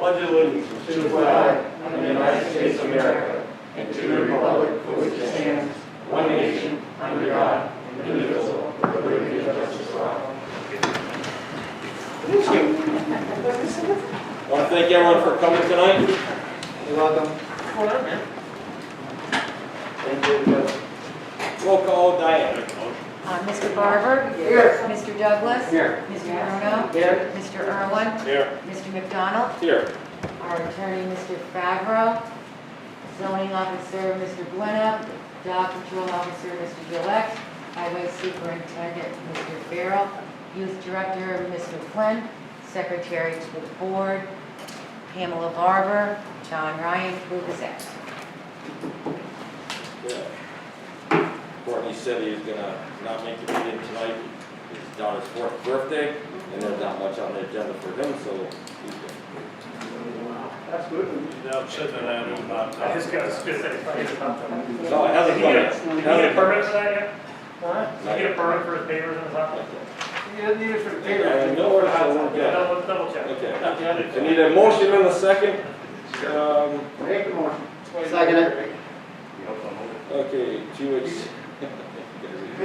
pledge allegiance to the flag of the United States of America and to the republic for which it stands, one nation, under God, indivisible, with liberty and justice for all. I want to thank everyone for coming tonight. You're welcome. Hold on, man. Thank you. Roll call, Diane. Mr. Barber? Here. Mr. Douglas? Here. Mr. Bruno? Here. Mr. Irwin? Here. Mr. McDonald? Here. Our attorney, Mr. Favreau? Zoning officer, Mr. Buena? Dog control officer, Mr. Gillette? Highway superintendent, Mr. Farrell? Youth director, Mr. Flynn? Secretary to the board, Pamela Barber? John Ryan, Blue Gazette. Yeah. Courtney said he was gonna not make the meeting tonight. His daughter's 4th birthday, and there's not much on the agenda for him, so he's good. That's good. No, shouldn't have happened about that. His guy's good that it's about that. So it hasn't Did he done get it. did he get a permit for that yet? Huh? Did he get a permit for his papers and stuff? You need it for the Yeah, paper. no worries, so we're good. Double check. Okay. I need a motion in a second. Make the motion. Second it. Okay, 2 weeks. We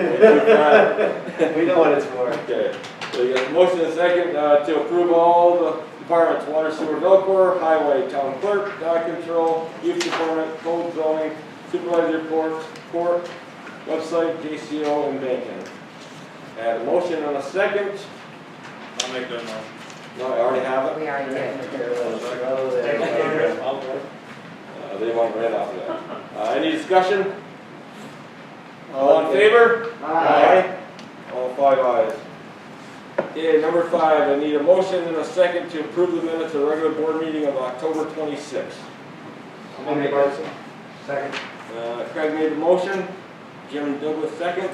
know what it's for. Okay, so you got a motion in a second to approve all the departments, water, sewer, Velcor, highway, town clerk, dog control, youth department, code zoning, supervisor report, court, website, JCO, and banking. I had a motion in a second. I'll make that motion. No, I already have it. We already did. They went right off of that. Any discussion? All in favor? Aye. All 5 ayes. Okay, number 5, I need a motion and a second to approve the minutes of the regular board meeting of October 26th. I'll make it. Second. Craig made the motion, Jim Douglas second.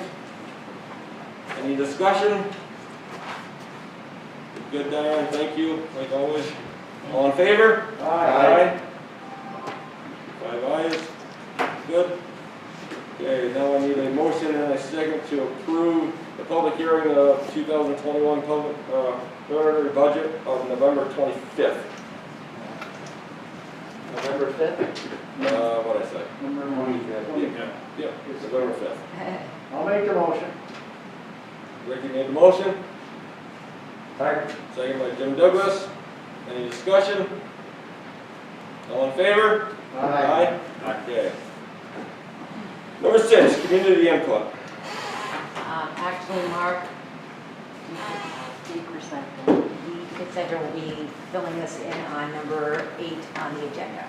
Any discussion? Good, Diane, thank you, like always. All in favor? Aye. 5 ayes. Good. Okay, now I need a motion and a second to approve the public hearing of 2021 public preliminary budget of November 25th. November 5th? What'd I say? November 25th. Yeah. Yep, it's November 5th. I'll make the motion. Ricky made the motion, Second. second by Jim Douglas. Any discussion? All in favor? Aye. Okay. Number 6, community input. Actually, Mark, 3%. The consent will be filling this in on number 8 on the agenda.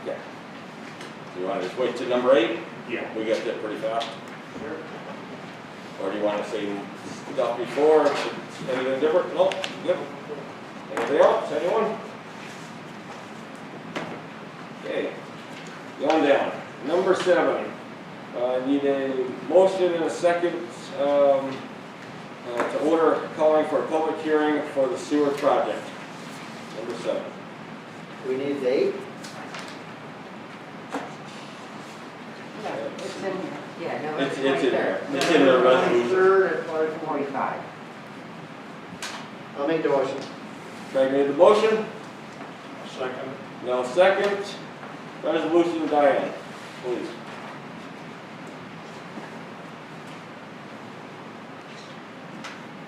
Okay. Do you want to just wait till number 8? Yeah. We got that pretty fast. Sure. Or do you want to say stuff before? Anything different? No? Good. Anything else? Anyone? Okay. Going down. Number 7. I need a motion and a second to order calling for a public hearing for the sewer project. Number 7. We need the 8? It's in here. Yeah, no, It's it's in there. 23rd. It's in the resolution. 3rd at 5:45. 45. I'll make the motion. Craig made the motion. Second. Now second. Resolution, Diane, please.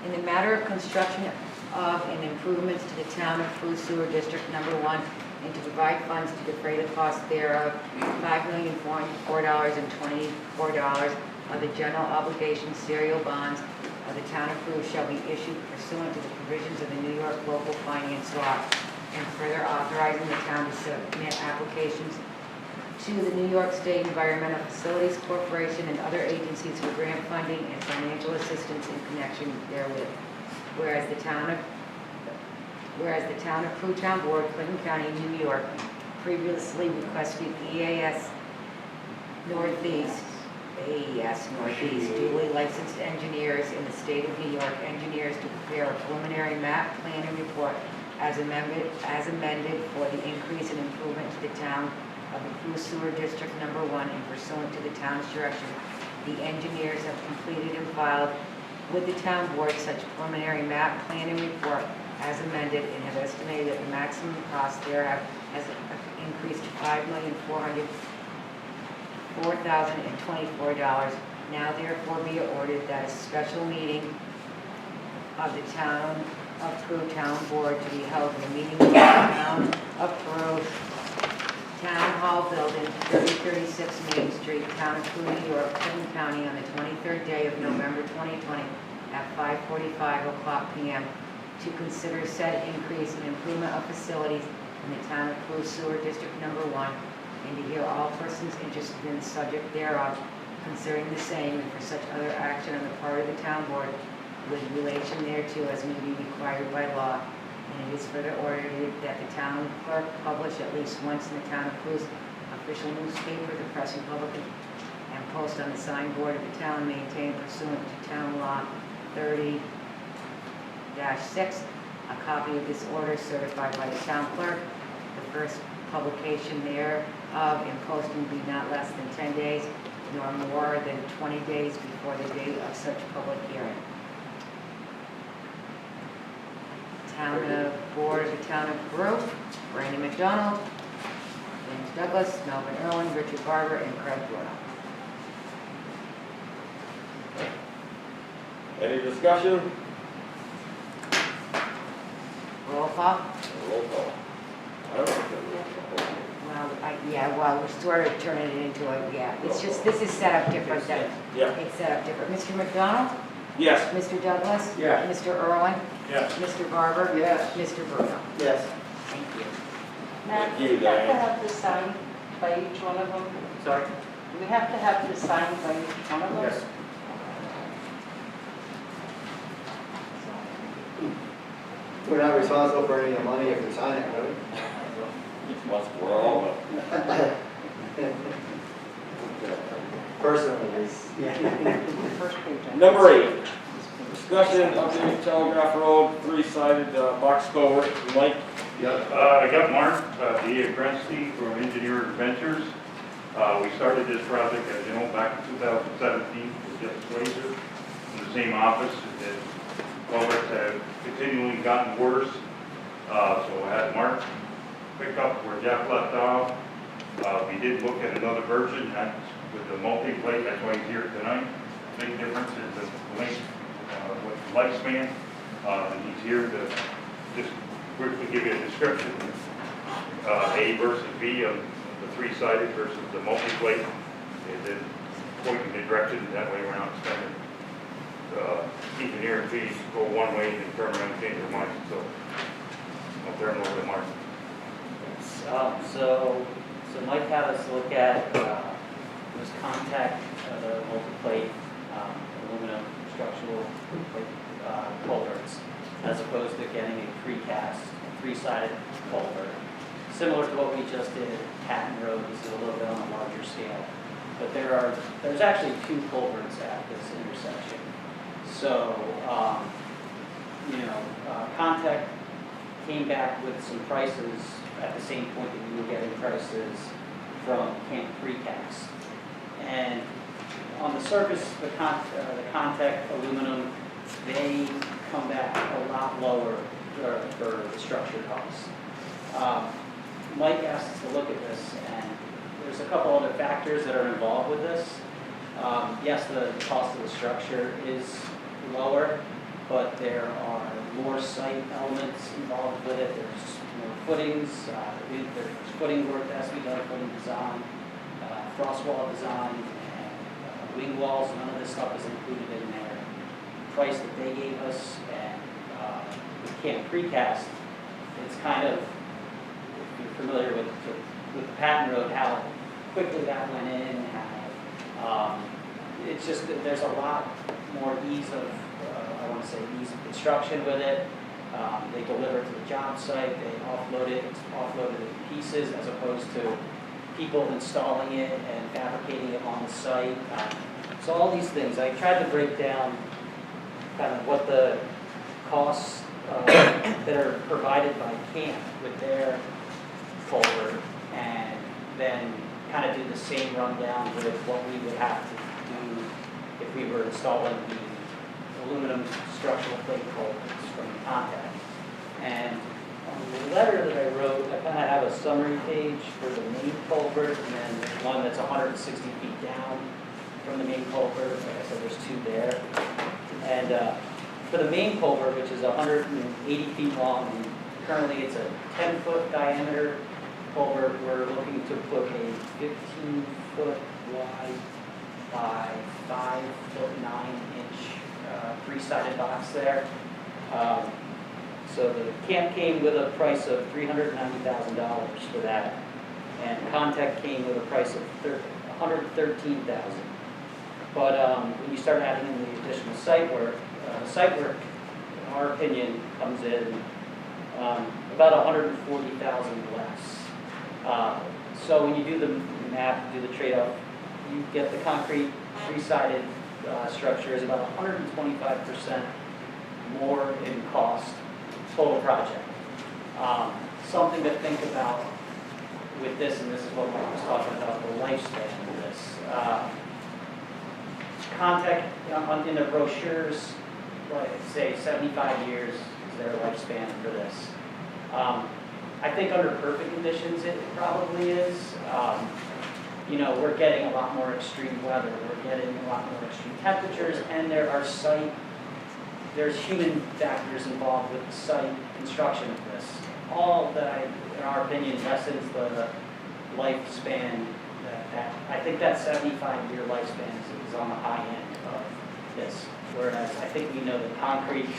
In the matter of construction of and improvements to the town of Peru Sewer District Number 1, and to provide funds to defray the cost thereof, $5,404.24 of the general obligation serial bonds of the town of Peru shall be issued pursuant to the provisions of the New York Local Finance Law, and further authorizing the town to submit applications to the New York State Environmental Facilities Corporation and other agencies for grant funding and financial assistance in connection therewith. Whereas the town of Peru Town Board, Clinton County, New York, previously requested AES Northeast duly licensed engineers in the state of New York, engineers to prepare a preliminary map, plan, and report as amended for the increase and improvement to the town of the Peru Sewer District Number 1 and pursuant to the town's direction. The engineers have completed and filed with the town board such preliminary map, plan, and report as amended and have estimated that the maximum cost thereof has increased to $5,404,024. Now therefore be it ordered that a special meeting of the Town of Peru Town Board to be held in the meeting of the Town of Peru Town Hall Building, 3036 Main Street, Town of Peru, New York, Clinton County, on the 23rd day of November 2020 at 5:45 p.m. to consider said increase in improvement of facilities in the Town of Peru Sewer District Number 1, and to hear all persons interested in the subject thereof concerning the same, and for such other action on the part of the Town Board with relation thereto as may be required by law. And it is further ordered that the town clerk publish at least once in the Town of Peru's official newspaper, the Press Republican, and post on the signboard of the town maintained pursuant to Town Law 30-6, a copy of this order certified by the town clerk. The first publication thereof in posting be not less than 10 days, nor more than 20 days before the date of such public hearing. Town of Board of the Town of Peru, Randy McDonald, James Douglas, Melvin Irwin, Richard Barber, and Craig Bruno. Any discussion? Roll call? Roll call. I don't know. Well, we're sort of turning it into it's just, this is set up different than, Yeah. it's set up different. Mr. McDonald? Yes. Mr. Douglas? Yes. Mr. Irwin? Yes. Mr. Barber? Yes. Mr. Bruno? Yes. Thank you. Matt, Thank do you, we have to Diane. have this signed by each one of them? Sorry? Do we have to have this signed by each one of them? Yes. We're not responsible for any of the money if we sign it, really. We're all. Personally, it's. First page. Number 8, discussion of the Telegraph Road, 3-sided box culvert. Mike? I got Mark, D.A. Grensky from Engineer Ventures. We started this project, as you know, back in 2017 with Jeff Swayzer in the same office. The culverts have continually gotten worse. So I had Mark pick up where Jeff left off. We did look at another version, that's with the multi-plate, that's why he's here tonight. Big difference is the length, with the lifespan. And he's here to just briefly give you a description, A versus B of the 3-sided versus the multi-plate. And then pointing the direction, that way we're not spending, keeping here and fees go one way and then turn around and change their mind. So I'll turn it over to Mark. So Mike had us look at this contact, the multi-plate aluminum structural plate culverts, as opposed to getting a precast 3-sided culvert. Similar to what we just did at Patton Road, this is a little bit on a larger scale. But there's actually 2 culverts at this intersection. So, Contact came back with some prices at the same point that we were getting prices from Camp Precast. And on the surface, the Contact aluminum, they come back a lot lower for the structure costs. Mike asked us to look at this, and there's a couple other factors that are involved with this. Yes, the cost of the structure is lower, but there are more site elements involved with it. There's more footings, there's footing work that has to be done, footing design, frost wall design, and wing walls. None of this stuff is included in their price that they gave us. And with Camp Precast, it's kind of, if you're familiar with the Patton Road, how quickly that went in, how it's just that there's a lot more ease of, ease of construction with it. They deliver it to the job site, they offload it, it's offloaded in pieces as opposed to people installing it and fabricating it on the site. So all these things, I tried to break down kind of what the costs that are provided by Camp with their culvert, and then kind of do the same rundown with what we would have to do if we were installing the aluminum structural plate culverts from Contact. And on the letter that I wrote, I kind of have a summary page for the main culvert, and then there's one that's 160 feet down from the main culvert. Like I said, there's two there. And for the main culvert, which is 180 feet long, and currently it's a 10-foot diameter culvert, we're looking to put a 15-foot wide by 5'9" three-sided box there. So the camp came with a price of $390,000 for that, and Contact came with a price of $113,000. But when you start adding in the additional site work, in our opinion, comes in about $140,000 less. So when you do the math, do the trade-off, you get the concrete three-sided structure is about 125% more in cost total project. Something to think about with this, and this is what I was talking about, the lifespan of this. Contact in the brochures, like say 75 years is their lifespan for this. I think under perfect conditions it probably is. We're getting a lot more extreme weather, we're getting a lot more extreme temperatures, and there's human factors involved with the site construction of this. All that, in our opinion, lessens the lifespan. I think that 75-year lifespan is on the high end of this. Whereas I think we know that concrete,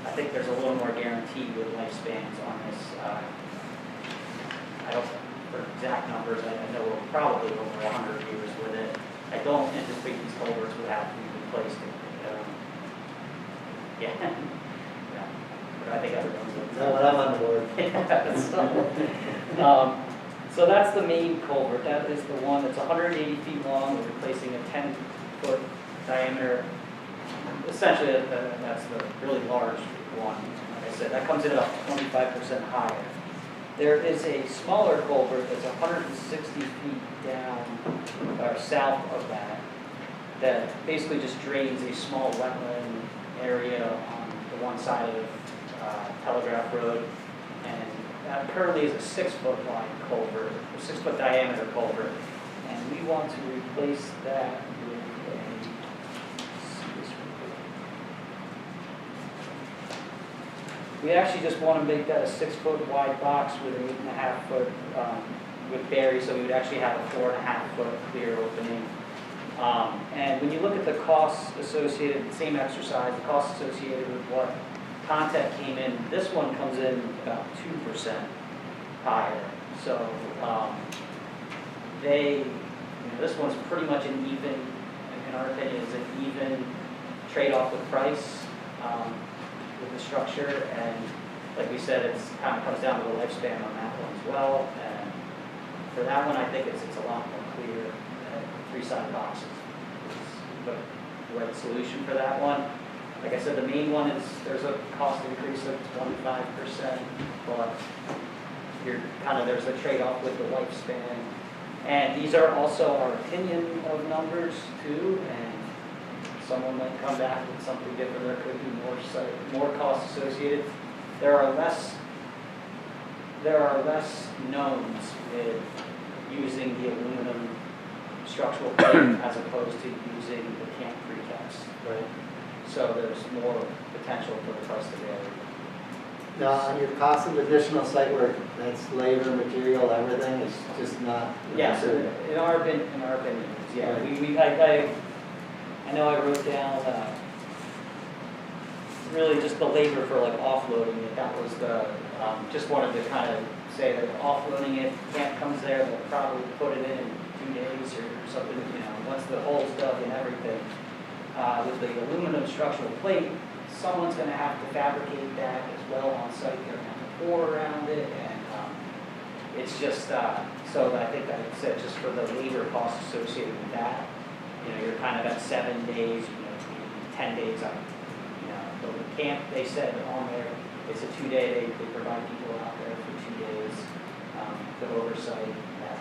I think there's a little more guaranteed with lifespans on this. I don't, for exact numbers, I know we're probably over 100 years with it. I don't anticipate these culverts would have to be replaced. Yeah. Yeah. But I think everyone's. No, I'm on board. So that's the main culvert. That is the one that's 180 feet long. We're replacing a 10-foot diameter. Essentially, that's the really large one. Like I said, that comes in about 25% higher. There is a smaller culvert that's 160 feet down, or south of that basically just drains a small wetland area on the one side of Telegraph Road, and that currently is a 6-foot wide culvert, or 6-foot diameter culvert, and we want to replace that with we actually just want to make that a 6-foot wide box with an 8.5-foot with berries, so we would actually have a 4.5-foot clear opening. And when you look at the costs associated, same exercise, the costs associated with what Contact came in, this one comes in about 2% higher. So this one's pretty much an even, in our opinion, is an even trade-off with price with the structure. And like we said, it's kind of comes down to the lifespan on that one as well. And for that one, I think it's a lot more clear. 3-sided boxes is the right solution for that one. Like I said, the main one is there's a cost increase of 25%, but there's a trade-off with the lifespan. And these are also our opinion of numbers too, and someone might come back with something different. There could be more costs associated. There are less knowns with using the aluminum structural plate as opposed to using the camp precast. Right. So there's more potential for the price to vary. Now, on your cost of additional site work, that's labor, material, everything, is just not. Yes, in our opinion, yeah. Right. I know I wrote down really just the labor for like offloading it. That was the just wanted to kind of say that offloading it, camp comes there, they'll probably put it in 2 days or something. Once the hole's dug and everything. With the aluminum structural plate, someone's going to have to fabricate that as well on site. They're going to have to pour around it, and it's just so I think that it said just for the labor costs associated with that, you're kind of at 7 days, 10 days up. The camp, they said on there, it's a 2-day. They provide people out there for 2 days to oversight that,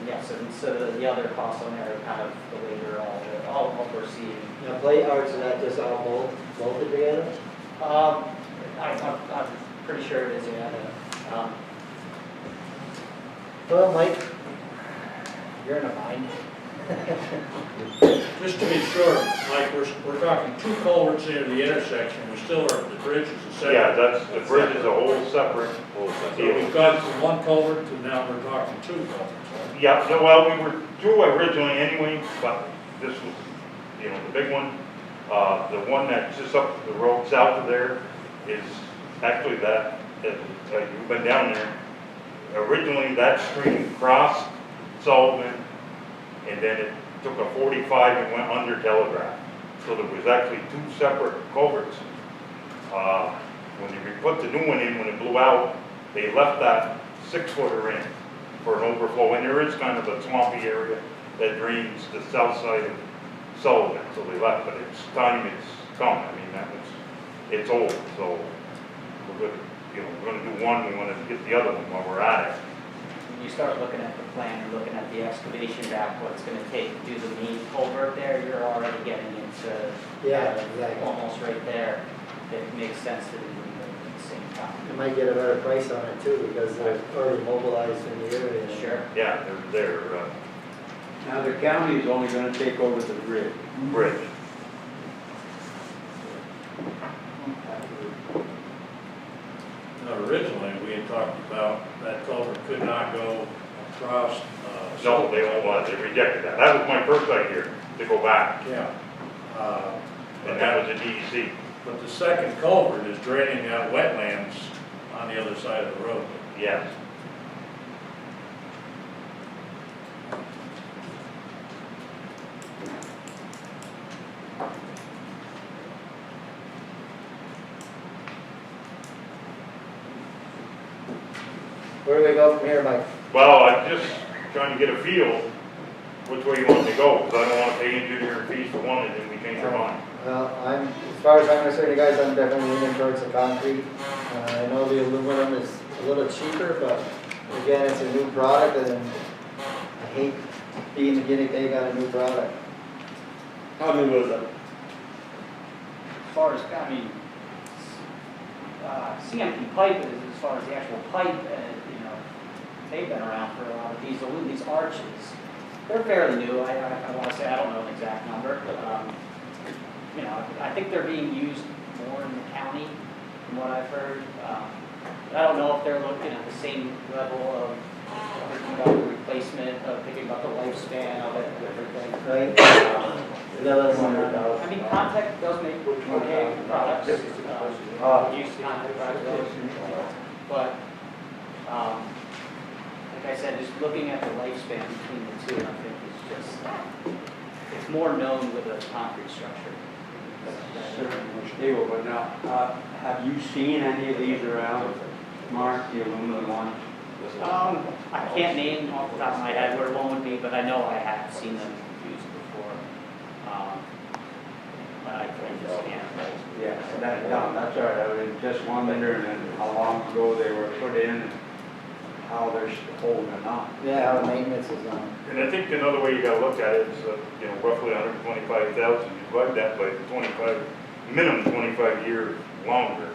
and so the other costs on there are kind of the labor, all we're seeing. Plate arts, is that just all bolted together? I'm pretty sure it is, yeah. Well, Mike, you're in a bind. Just to be sure, Mike, we're talking 2 culverts near the intersection, we still are, the bridge is a separate. Yeah, that's, the bridge is a whole separate So deal. we've gone from 1 culvert to now we're talking 2 culverts, right? Yeah, so, well, we were two originally anyway, but this was, the big one. The one that's just up the road south of there is actually you've been down there. Originally, that stream crossed Sullivan, and then it took a 45 and went under Telegraph. So there was actually 2 separate culverts. When they put the new one in, when it blew out, they left that 6-footer in for an overflow. And there is kind of a swampy area that drains the south side of Sullivan, so they left, but it's time it's come. I mean, it's old, so we're gonna do one, we wanna get the other one while we're at it. When you start looking at the plan and looking at the excavation back, what it's gonna take to do the main culvert there, you're already getting into. Yeah, exactly. Almost right there. It makes sense to do them at the same time. You might get a better price on it too, because they're already mobilized in the area. Sure. Yeah, they're Now, the county is only gonna take over the bridge. bridge. Now, originally, we had talked about that culvert could not go across. No, they rejected that. That was my first idea, to go back, Yeah. and that was a DEC. But the second culvert is draining out wetlands on the other side of the road. Yes. Where do we go from here, Mike? Well, I'm just trying to get a feel which way you want to go, because I don't want to pay engineering fees for one and then we change our mind. Well, as far as I'm concerned, you guys, I'm definitely leaning towards the concrete. I know the aluminum is a little cheaper, but again, it's a new product and I hate being the guinea pig on a new product. How new was it? As far as, CMP pipe is, as far as the actual pipe, they've been around for a lot of these arches. They're fairly new. I want to say, I don't know the exact number, but, I think they're being used more in the county, from what I've heard. I don't know if they're looking at the same level of thinking about the replacement, of thinking about the lifespan of it, and everything. Right? I mean, Contact does make okay products. Use Contact products, but like I said, just looking at the lifespan between the two, I think it's more known with a concrete structure. Certainly more stable, but now, have you seen any of these around, Mark, the aluminum ones? I can't name off the top of my head where one would be, but I know I have seen them used before. But I can't just scan it. Yeah, that's all right, I was just wondering how long ago they were put in, and how they're holding up. Yeah, how maintenance is on. And I think another way you gotta look at it is, roughly 125,000, you divide that by 25, minimum 25 years longer.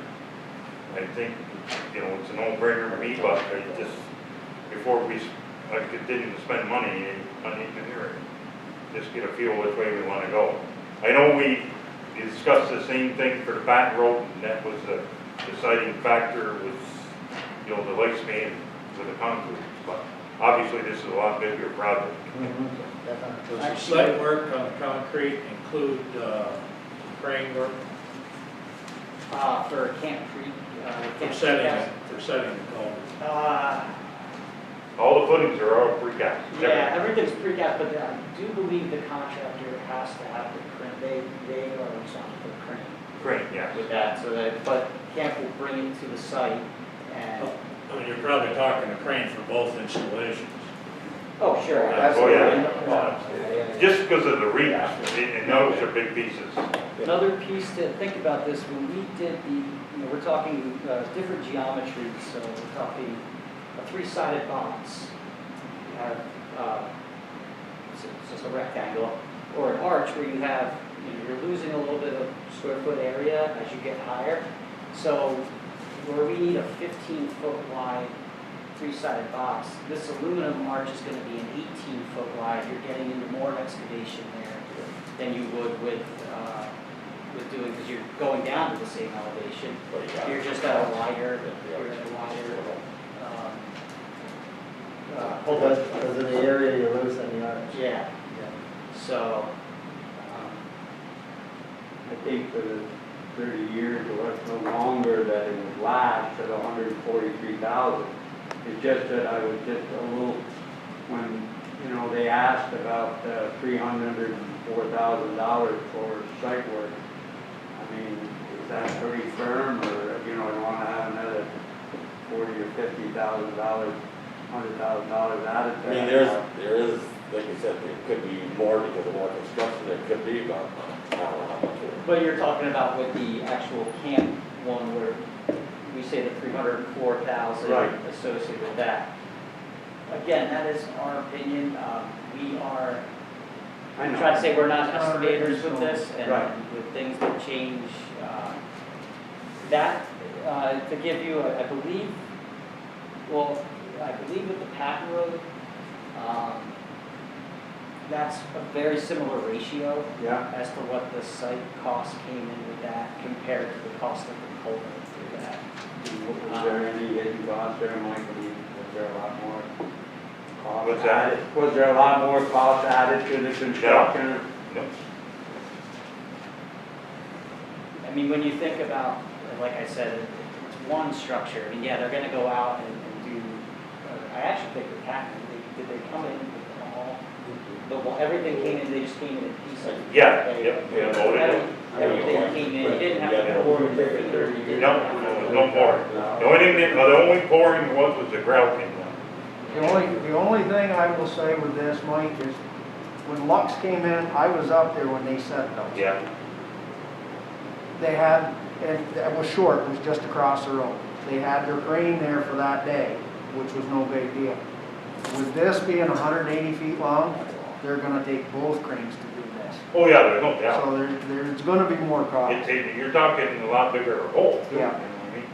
I think, it's a no-brainer to me, but before I continue to spend money on engineering, just get a feel which way we wanna go. I know we discussed the same thing for the back road, and that was the deciding factor was, the lifespan with the concrete, but obviously this is a lot bigger project. Definitely. Does the site work on the concrete include crane work For Camp Creek, for setting the culvert? All the footings are all precast. Yeah, everything's precast, but I do believe the contractor has to have the crane, they are responsible for the crane Crane, yeah. with that, but Camp will bring it to the site and, I mean, you're probably talking a crane for both installations. oh, sure. Oh, yeah. Yeah. Just because of the reach, and those are big pieces. Another piece to think about this, when we did we're talking different geometries, so we're talking a 3-sided box. You have, it's just a rectangle, or an arch where you're losing a little bit of square foot area as you get higher. So where we need a 15-foot wide, three-sided box, this aluminum arch is gonna be an 18-foot wide. You're getting into more excavation there than you would with doing, because you're going down to the same elevation. You're just at a wider, Because of the area you lose on the arch. yeah, so, I think for the 30 years or so longer that it would last at 143,000. It's just that I was just a little, when, you know, they asked about $304,000 for site work. I mean, is that pretty firm, or, you know, I want to have another $40,000 or $50,000, $100,000 added to I mean, that? there is, like you said, there could be more because of more construction, there could be, but I don't know how much. but you're talking about with the actual camp one where we say the 304,000 Right. associated with that. Again, that is our opinion. We are, I I'm know. trying to say we're not estimators with this, and Right. with things that change. To give you, I believe with the Patton Road, that's a very similar ratio Yeah, as to what the site cost came in with that compared to the cost of the culvert through that. was there any hidden cost there, Mike? Was there a lot more cost What's that? added? Was there a lot more cost added to the construction? No. I mean, when you think about, like I said, it's one structure. I mean, yeah, they're gonna go out and do, I actually think the Patton, did they come in with all, everything came in, they just came in in pieces? Yeah, yep, yeah, loaded it. Everything came in, you didn't have to pour it. No, no pouring. The only thing, the only pouring was the grout came down. The only thing I will say with this, Mike, is when Lux came in, I was up there when they set those. Yeah, They had, and it was short, it was just across the road. They had their crane there for that day, which was no big deal. With this being 180 feet long, they're gonna take both cranes to do this. oh yeah, there's no doubt. So there's gonna be more cost. You're talking a lot bigger of a hole. Yeah. You know what I mean?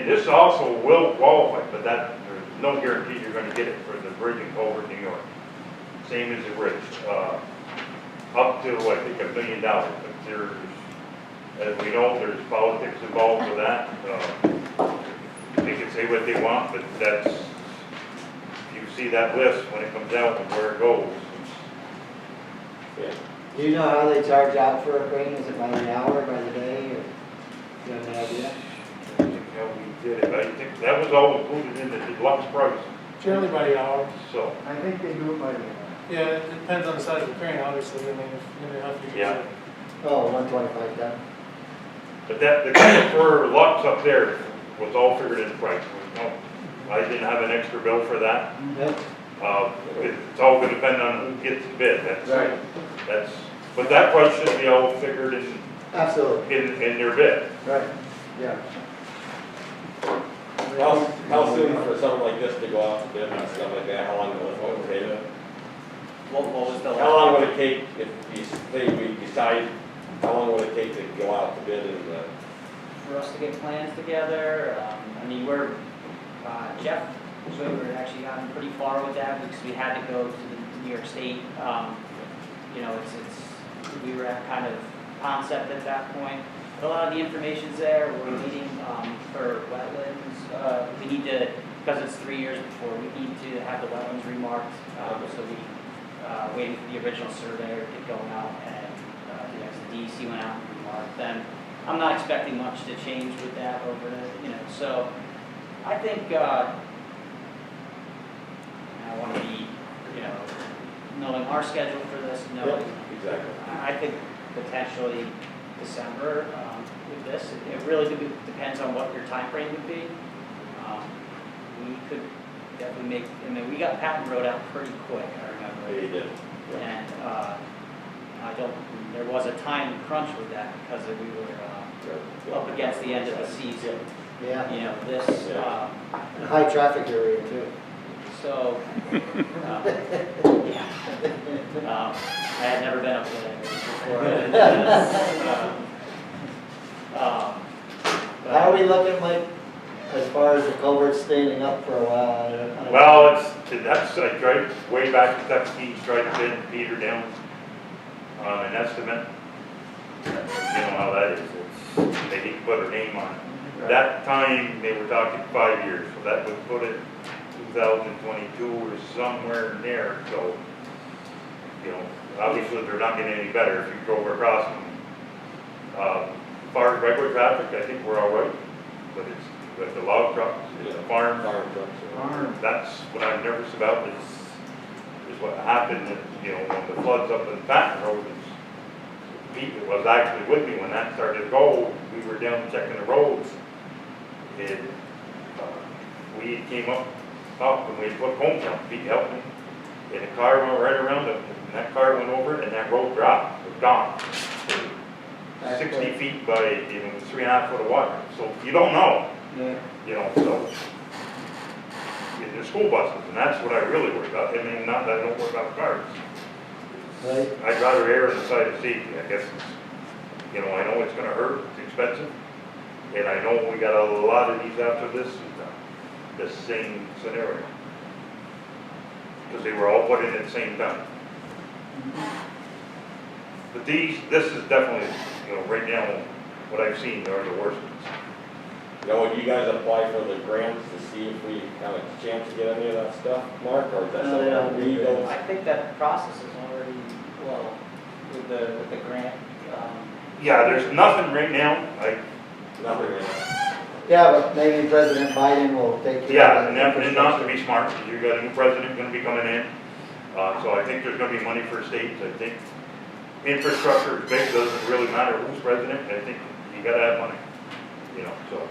And this also will qualify, but there's no guarantee you're gonna get it for the bridge in Culver, New York. Same as the bridge, up to, I think, $1 million, but there's, as we know, there's politics involved with that. They can say what they want, but that's, you see that list when it comes out and where it goes. Yeah. Do you know how they charge out for a crane? Is it by the hour, by the day, or do you have any idea? I think how we did it, I think that was all included in the deluxe price, Generally by the hour. so. I think they do it by the hour. Yeah, it depends on the size of the crane, obviously, I mean, if you're gonna have to use Yeah. it. Oh, 125 ton. But that, the kind for Lux up there was all figured in price. No, I didn't have an extra bill for that. Yep. It's all gonna depend on who gets the bid, Right. but that price should be all figured Absolutely. in their bid. Right. Yeah. How soon for something like this to go out to bid and stuff like that, how long will it take? What was the? How long would it take if you say we decide, how long would it take to go out to bid and, For us to get plans together, I mean, Jeff Zoder had actually gotten pretty far with that because we had to go to the New York State. You know, we were at kind of concept at that point. But a lot of the information's there. We're waiting for wetlands. We need to, because it's 3 years before, we need to have the wetlands remarked. So waiting for the original surveyor to get going out, and the DEC went out and remarked them. I'm not expecting much to change with that over the, so I think I want to be, knowing our schedule for this, knowing, exactly? I think potentially December with this. It really depends on what your time frame would be. We could definitely make, we got Patton Road out pretty quick, I remember. Yeah, you did. And there was a time crunch with that because we were up against the end of the season. Yeah. This, And a high traffic area too. so, I had never been up there before. How are we looking, Mike, as far as the culvert standing up for a while? I don't- Well, I tried way back in 17, tried to pin Peter down on an estimate. You know how that is, they didn't put a name on it. That time, they were talking 5 years, so that would put it 2022 or somewhere near, so, you know, obviously they're not getting any better if you drove across them. As far as regular traffic, I think we're all right, but it's with the log trucks, the farm trucks. That's what I'm nervous about is what happened, you know, when the floods up in Patton Road. Pete was actually with me when that started to go. We were down checking the roads. And we came up and we put cones down. Pete helped me. And the car went right around it. And that car went over it and that road dropped. It was gone. 60 feet by, you know, 3.5 foot of water. So you don't know. Yeah. You know, so the school buses, and that's what I really worry about. I mean, not that I don't worry about cars. Right. I'd rather err on the side of safety, I guess. You know, I know it's gonna hurt, it's expensive, and I know we got a lot of these after this same scenario. Because they were all put in at the same time. But this is definitely, you know, right now, what I've seen are the worst ones. Now, would you guys apply for the grants to see if we have a chance to get any of that stuff, Mark, or is that No, they don't something do we that. don't? I think that process is already, well, with the grant, Yeah, there's nothing right now, Nothing. Yeah, but maybe President Biden will take care yeah, of and that. that, and not to be smart, because you got a new president gonna be coming in. So I think there's gonna be money for states, I think infrastructure is big, doesn't really matter who's president, I think you gotta have money, you know, so.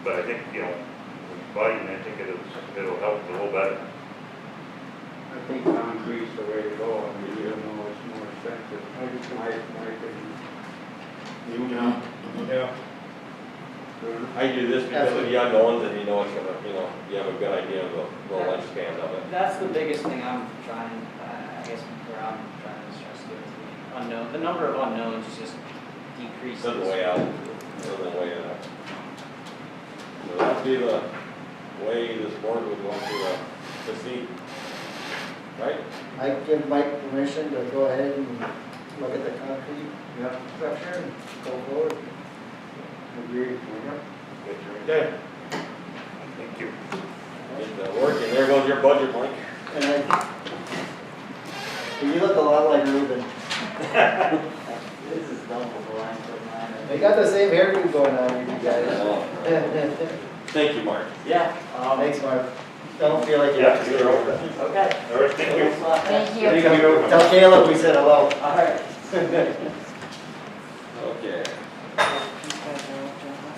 But I think, you know, with Biden, I think it'll help a little better. I think concrete's the way to go, I mean, even though it's more expensive, my opinion. You know, yeah. I do this because of the unknowns and you know it's gonna, you know, you have a good idea of the lifespan of it. that's the biggest thing I'm trying, I guess, where I'm trying to stress to the unknown. The number of unknowns is just decreases. Doesn't weigh out, doesn't weigh it out. So that'd be the way this board would want to proceed, right? I give Mike permission to go ahead and look at the concrete structure and go forward. Agreed. Okay. Thank you. Get that working. There goes your budget, Mike. And you look a lot like Ruben. This is double the line for mine. They got the same hairdo going on with you guys. Thank you, Mark. Yeah. Thanks, Mark. Don't feel like you Yeah, have to you're stay over. over. Okay. All right, thank you. Thank you. Tell Caleb we said hello. All right. Okay.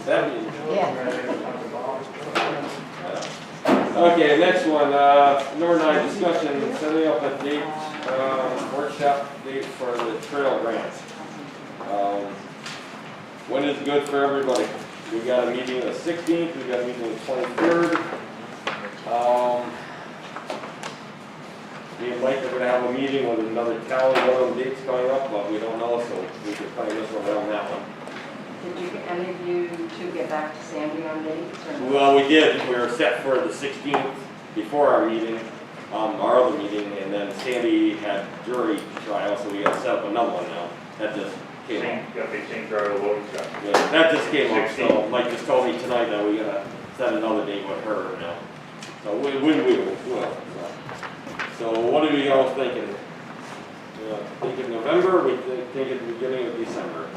70. Yeah. Okay, next one, number 9, discussion, setting up a date, workshop date for the trail grants. When is good for everybody? We got a meeting on the 16th, we got a meeting on the 23rd. Me and Mike are gonna have a meeting with another town, one of the dates coming up, but we don't know, so we can find this one around that one. Did any of you two get back to Sandy on dates or no? Well, we did, we were set for the 16th before our meeting, our other meeting, and then Sandy had jury trial, so we got to set up another one now. That just came up. Got the same driver load stuff. Yeah, that just came up, so Mike just told me tonight that we gotta set another date with her now. So we will. So what are we all thinking? Thinking November, we think at the beginning of December.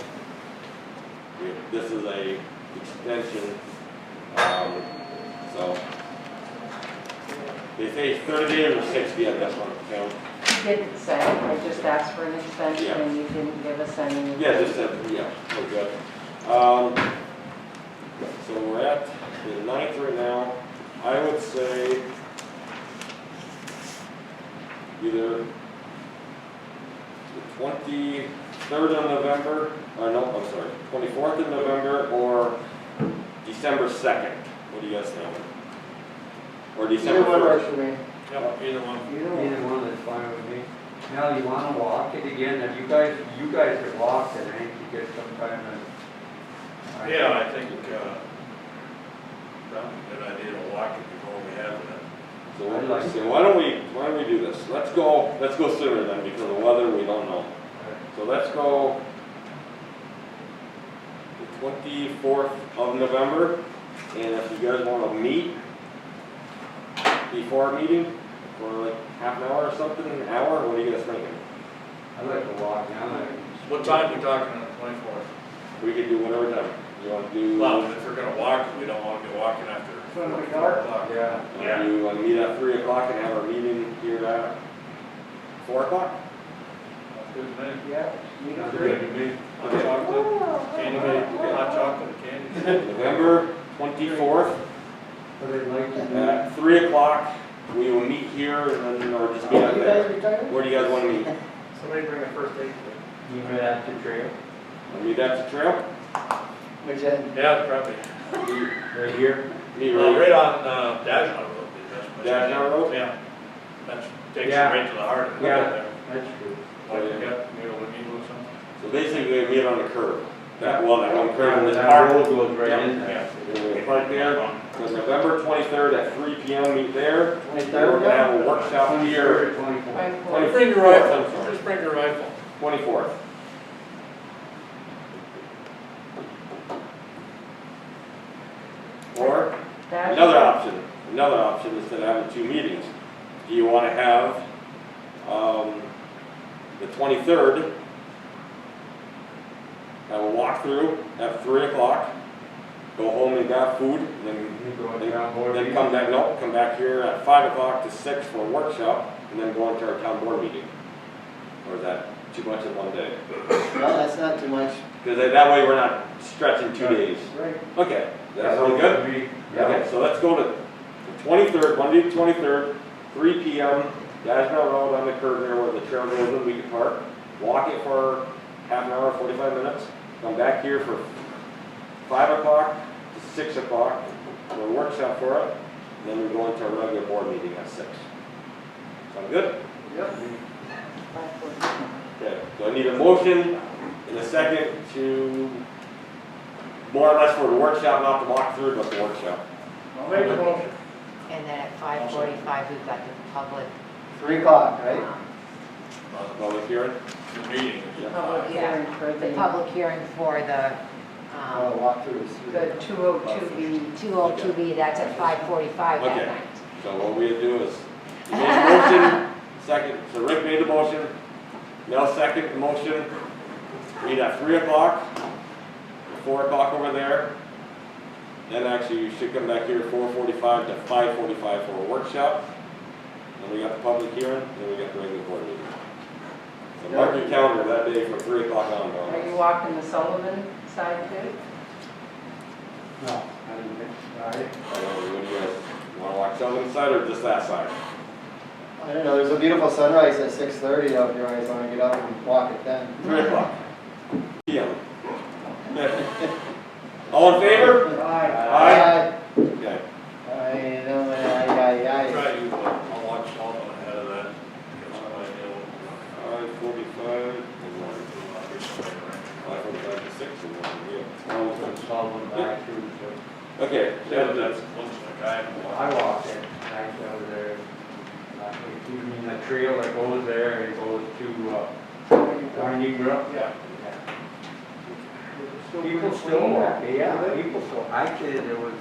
This is a extension, so they say 30 days or 60 on this one, count. You didn't say, I just asked for an extension Yeah. and you didn't give us any. Yeah, just said, yeah, we're good. So we're at the 9th right now. I would say either the 23rd of November, or no, I'm sorry, 24th of November or December 2nd. What do you guys think? Or December Either one 1st? works for me. Yep, either one. Either one is fine with me. Now, you wanna walk it again, if you guys have walked it, I think you get some kind of, I Yeah, I think, probably a good idea to walk it before we have it. So why don't we do this? Let's go sooner then, because of the weather, we don't know. So let's go the 24th of November, and if you guys want to meet before our meeting for like half an hour or something, an hour, what are you guys thinking? I'd like to walk down there. What time are we talking on the 24th? We could do whatever time. You want to do? Well, if we're gonna walk, we don't wanna be walking after It's gonna be 4 dark. o'clock. Yeah. Do you want to meet at 3 o'clock and have our meeting here at 4 o'clock? Good to me. Yeah. You Sounds can good do to me. Hot chocolate, candy, hot chocolate, candy. November 24th What I'd like to do. at 3 o'clock. We will meet here and then, or just meet Are up you there. guys retired? Where do you guys want to meet? Somebody bring a first aid You know that to trail? Want to meet at the trail? Which end? Yeah, probably. Right here? Meet Well, right right on, Dashna Road. Dashna Road? Yeah. That takes you Yeah. right to the heart of it. Yeah. That's true. Like you got, middle of Eagle or something. So basically we meet on the curb. That one curve in this That park. road goes right in there. We'll park there. So November 23rd at 3 p.m. meet there. 23rd, We're gonna have a workshop here. 24. Bring your 24th, I'm rifle, sorry. just bring your rifle. 24th. Or another option instead of having two meetings. Do you want to have the 23rd, have a walkthrough at 3 o'clock, go home and grab food, and then come back here at 5 o'clock to 6 for a workshop, and then go into our town board meeting? Or is that too much in one day? No, that's not too much. Because that way we're not stretching 2 days. Right. Okay, that sound good? Okay, so let's go to the 23rd, Monday the 23rd, 3 p.m., Dashna Road on the curve there where the trail goes in, we can park, walk it for half an hour, 45 minutes, come back here for 5 o'clock to 6 o'clock for a workshop for it, and then we go into our regular board meeting at 6. Sound good? Yep. Okay, so I need a motion in a second to, more or less for the workshop, not the walkthrough, but the workshop. I'll make a motion. And then at 5:45, we've got the public. 3 o'clock, right? Public hearing? The meeting. Public hearing for The public hearing for the Walkthrough is 3. the 202B. 202B, that's at 5:45 Okay. that night. So what we do is, you made a motion, second, so Rick made the motion, Mel seconded the motion, meet at 3 o'clock, 4 o'clock over there. Then actually you should come back here 4:45 to 5:45 for a workshop. Then we got the public hearing, then we got the regular board meeting. So mark your calendar that day from 3 o'clock on. Are you walking the Sullivan side too? No, I didn't think, all right. I don't know, what do you guys, wanna walk Sullivan side or just that side? I don't know, there's a beautiful sunrise at 6:30 out here, I just want to get up and walk it then. 3 o'clock. PM. All in favor? Aye. Okay. I know, I. Try you, I'll watch all of them ahead of that. Get some idea what 5:45, and we're doing. 5:45 to 6, and then, yeah. I'll put Sullivan back through, so. Okay, Yeah, that looks like I haven't I watched. walked it, actually over there. You mean the trail that goes there, it goes to, Winding Brook? Yeah. People still walk, yeah, people still, actually, there was,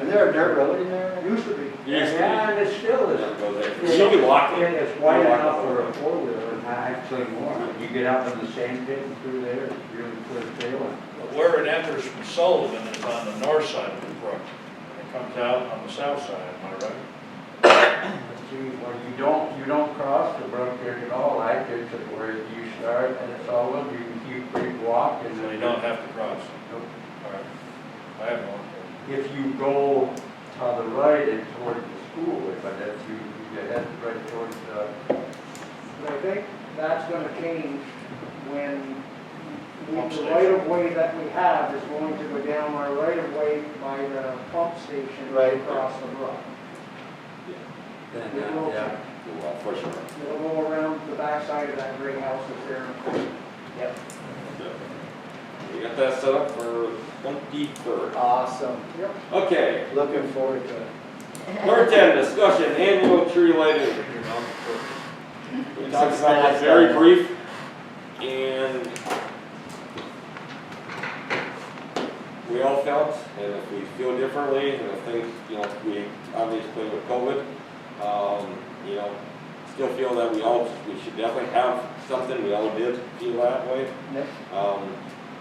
Is there a dirt road in there? Used to be. yeah, and it still is. You can walk Yeah, it. it's wide enough for a four-wheeler, and actually more. You get out in the sand pit and through there, it's really clear sailing. But where it enters from Sullivan is on the north side of the brook. And it comes out on the south side, am I right? See, well, you don't cross the brook here at all, actually, to where you start, and it's all of you can keep free walk, and So then you don't have to cross. Nope. All right. I have one. If you go to the right and toward the school, but if you head right towards the, But I think that's gonna change when the right of way that we have is going to go down our right of way by the pump station Right. across the brook. then, It will, yeah. Well, for sure. it'll go around the backside of that gray house that's there. Yep. we got that set up for 23rd. Awesome. Okay, Looking forward to it. number 10, discussion, annual tree lighting. We talked about this very brief, and we all felt, and if we feel differently, and if things, you know, we obviously with COVID, you know, still feel that we should definitely have something, we all did feel that way. Yep.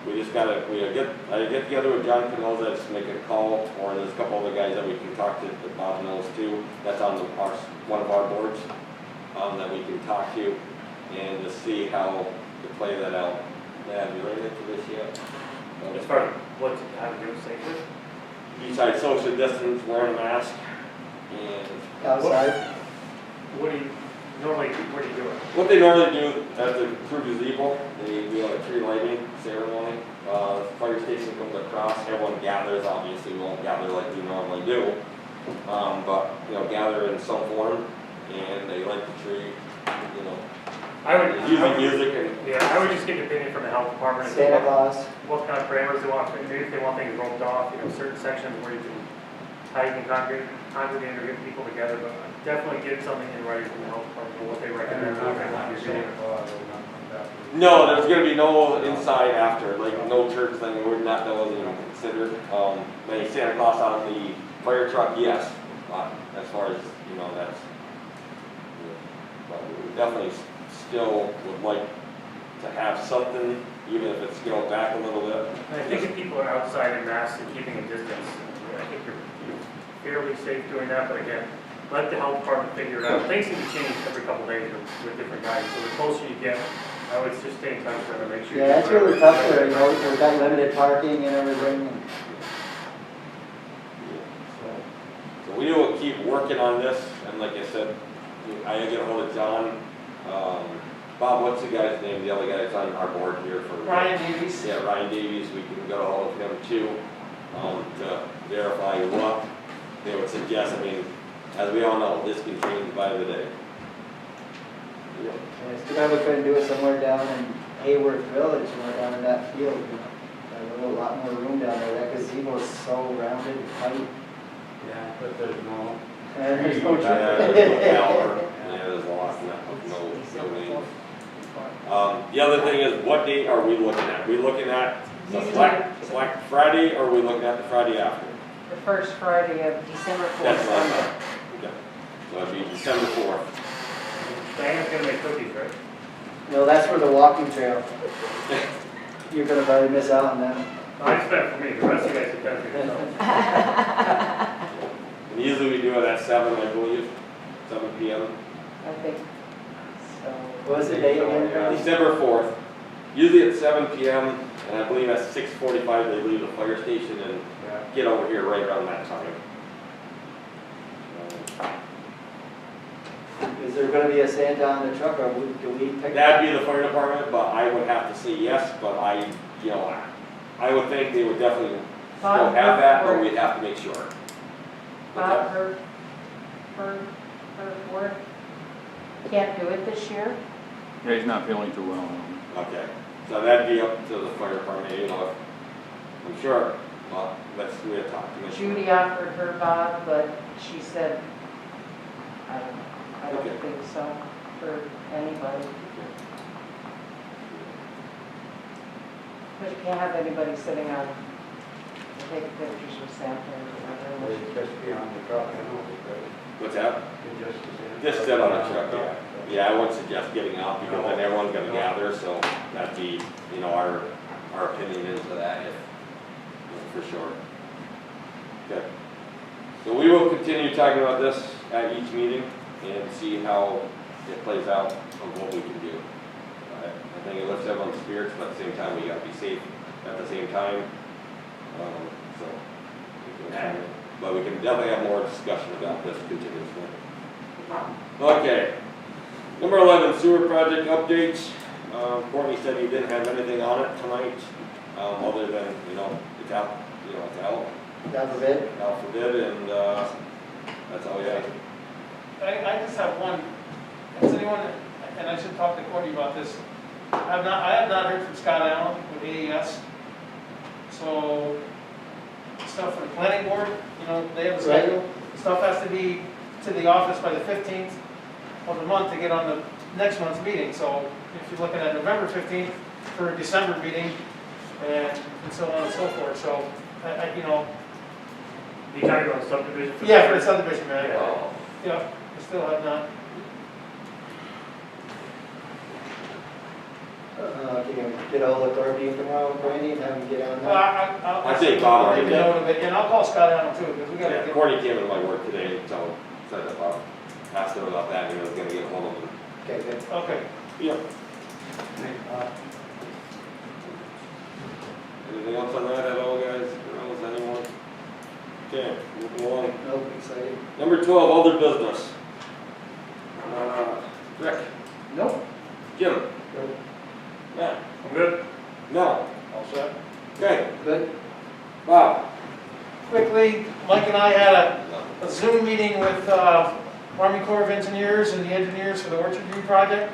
We just gotta, I get together with John Canoza, just make a call, or there's a couple other guys that we can talk to, that Bob knows too, that's on one of our boards, that we can talk to, and just see how to play that out. Have you ready for this yet? As far as what to have to do safely? Besides social distance, wearing a mask, and Outside? What do you do it? what they normally do at the Peru gazebo, they do a tree lighting ceremony. Fire station comes across, everyone gathers, obviously we won't gather like we normally do. But, you know, gather in some form, and they light the tree, you know, using music and. Yeah, I would just get an opinion from the health department. Santa Claus? What kind of parameters they want, maybe if they want things roped off, you know, certain sections where you can, how you can congregate or get people together, but definitely get something in writing from the health department, for what they recommend. No, there's gonna be no inside after, like no church thing, that wasn't even considered. Maybe Santa Claus on the fire truck, yes, but as far as, you know, that's, but we definitely still would like to have something, even if it's scaled back a little bit. And I think if people are outside in masks and keeping a distance, I think you're fairly safe doing that, but again, let the health department figure it out. Things seem to change every couple days with different guys, so the closer you get, I would just stay in touch with them and make sure. Yeah, it's really tough there, you know, we've got limited parking and everything. So we will keep working on this, and like I said, I get a hold of John. Bob, what's the guy's name? The other guy's on our board here for. Ryan Davies. Yeah, Ryan Davies, we can get a hold of him too, to verify what they would suggest. I mean, as we all know, this can change by the day. And it's too bad we couldn't do it somewhere down in Hayworth Village, you know, down in that field. You know. There's a lot more room down there. That gazebo is so rounded and tight. Yeah, but there's no. And there's no Yeah, tree. there's no power. Yeah, there's a lot of no names. The other thing is, what date are we looking at? Are we looking at the Black Friday, or are we looking at the Friday after? The first Friday of December 4th. That's what I thought. Okay. So it'd be December 4th. Diana's gonna make cookies, right? No, that's for the walking trail. You're gonna probably miss out on that. I expect for me, the rest of you guys can benefit yourselves. And usually we do it at 7, I believe, 7 p.m. I think so. What's the date again? December 4th. Usually at 7 p.m. and I believe at 6:45 they leave the fire station and get over here right around that time. Is there gonna be a Santa on the truck, or do we pick? That'd be the fire department, but I would have to say yes, but I would think they would definitely still have that, but we'd have to make sure. Bob, her word can't do it this year? Yeah, he's not feeling too well. Okay, so that'd be up to the fire department, you know, I'm sure, well, we have talked to them. Judy offered her Bob, but she said, I don't Okay. think so for anybody. But you can't have anybody sitting on, take pictures with Santa or whatever. Just be on the truck, What's that? Just Just sit on the truck, yeah. Yeah, I wouldn't suggest getting out because then everyone's gonna gather, so that'd be, you know, our opinion into that, if, for sure. Okay. So we will continue talking about this at each meeting and see how it plays out of what we can do. I think it lifts everyone's spirits, but at the same time, we gotta be safe at the same time. So, but we can definitely have more discussion about this continuously. Okay. Number 11, sewer project updates. Courtney said he didn't have anything on it tonight, other than, you know, it's out, it's out. God forbid. God forbid, and that's all we have. I just have one. Has anyone, and I should talk to Courtney about this, I have not heard from Scott Allen with AES. So, stuff for the planning board, they have a Right. schedule. Stuff has to be to the office by the 15th of the month to get on the next month's meeting. So if you're looking at November 15th for a December meeting, and so on and so forth. So, You talking about subdivision? yeah, for the subdivision, man. Yeah. Yeah, we still have not. You can get ahold of Courtney tomorrow, Brandy, and have him get on Well, that. I think Bob I'll already make a did. note of it, and I'll call Scott Allen too, because we gotta Yeah, get. Courtney came into my work today, so said that Bob asked him about that, and he was gonna get hold of him. Okay, good. Okay. Yep. Anything else on that at all, guys? Or else anyone? Okay, moving along. Nope, excited. Number 12, other business. Rick, Nope. Jim, Matt, I'm good. Mel, All set? okay, Good. Bob. Quickly, Mike and I had a Zoom meeting with Army Corps of Engineers and the engineers for the Orchard View project,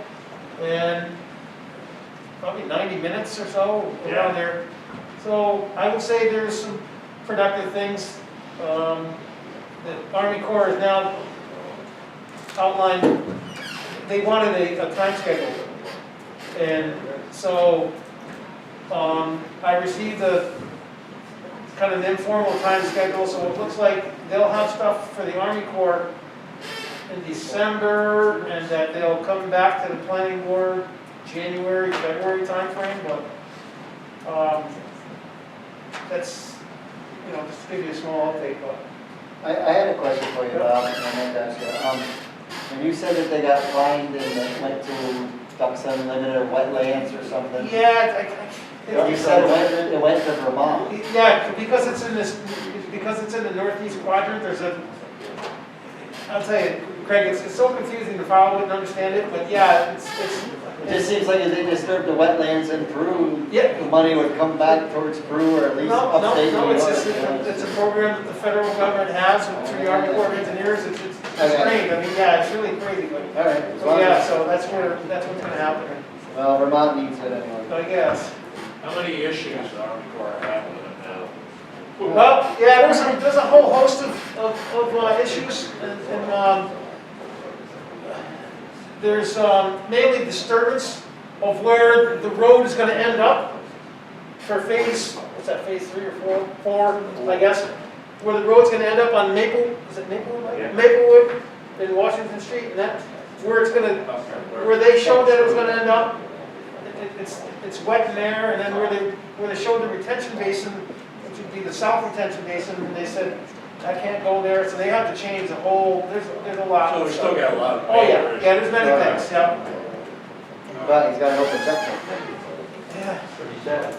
and probably 90 minutes or so around there. So I would say there's some productive things. The Army Corps has now outlined, they wanted a time schedule. And so I received a kind of an informal time schedule, so it looks like they'll have stuff for the Army Corps in December, and that they'll come back to the planning board January, February timeframe, but that's, just to give you a small update, but. I had a question for you, Bob, and I meant to ask you. When you said that they got fined and it went to Ducks Unlimited or wetlands or something. Yeah, You said it went to Vermont. yeah, because it's in the northeast quadrant, I'll tell you, Craig, it's so confusing to follow it and understand it, but yeah, It just seems like if they disturbed the wetlands in Peru, Yeah. the money would come back towards Peru or at least upstate New No, York. it's a program that the federal government has through the Army Corps of Engineers, it's Okay. great, I mean, yeah, it's really crazy, but, All right. as long yeah, as- so that's what's gonna happen, Well, Vermont needs it anyway. I guess. How many issues does the Army Corps have with it now? Well, yeah, there's a whole host of issues, and there's mainly disturbance of where the road is gonna end up for phase, what's that, phase 3 or 4, I guess, where the road's gonna end up on Maple, is it Maplewood? Yeah. Maplewood in Washington Street, and that's where it's gonna, where they showed that it was gonna end up, it's wet in there, and then where they showed the retention basin, which would be the south retention basin, and they said, I can't go there, so they have to change the whole, there's a lot. So we still got a lot of. Oh, yeah, there's many things, yeah. But he's got an open section. Yeah.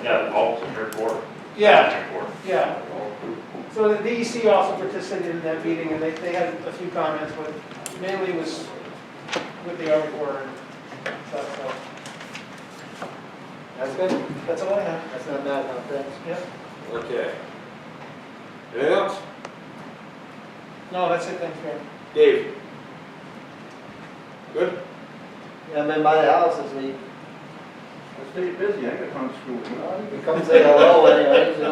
Yeah, the vaults in your court. Yeah, Airport. yeah. So the DEC also participated in that meeting, and they had a few comments, but mainly was with the Army Corps and stuff, so. That's good. That's all I have. That's not bad, huh? Thanks. Yeah. Okay. Anything else? No, that's it, thanks, man. Dave? Good? Yeah, I've been by the house this week. I stay busy, I got on school. He comes in hello anyways, I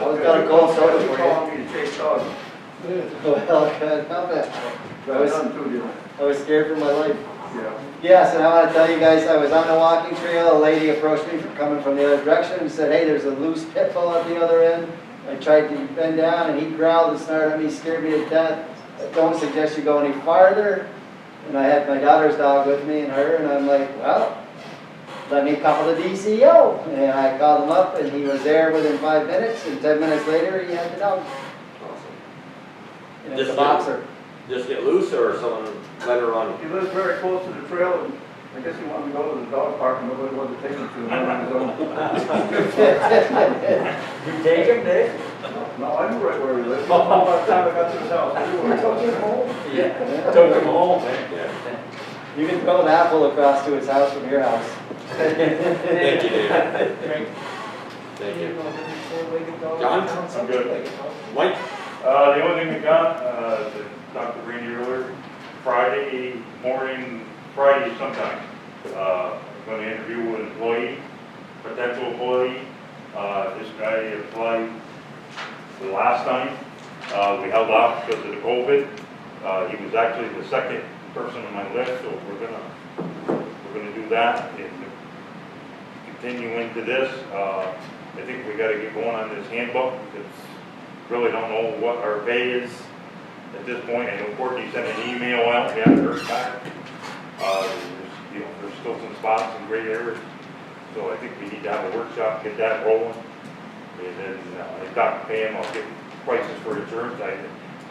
was gonna call soda for you. Calling me to chase dogs. Good. Well, good, not bad. I was scared for my life. Yeah. Yes, and I want to tell you guys, I was on the walking trail, a lady approached me from coming from the other direction and said, hey, there's a loose pit bull at the other end. I tried to bend down and he growled and snarled at me, scared me to death. I don't suggest you go any farther. And I had my daughter's dog with me and her, and I'm like, well, let me call the DCO. And I called him up and he was there within 5 minutes, and 10 minutes later he had the dog. And it's a boxer. Just get loose or someone let her run? He lives very close to the trail, and I guess he wanted to go to the dog park, and nobody wanted to take him to him on his own. You take him, Dave? No, I knew right where he lived. By the time I got to his house, I knew where he Took lived. him home? Yeah. Took him home, man. Yeah. You can throw an apple across to his house from your house. Thank you, Dave. Great. Thank you. John? John? I'm good. Mike? The only thing we got, to talk to Randy earlier, Friday morning, Friday sometime, I'm going to interview an employee, potential employee, This guy applied the last time. We held off because of the COVID. He was actually the second person on my list, so we're gonna do that and continue into this. I think we gotta get going on this handbook, because really don't know what our pay is at this point. I know Courtney sent an email out, we haven't heard back. There's still some spots and gray areas, so I think we need to have a workshop, get that rolling. And then I talked to Pam, I'll get prices for insurance. I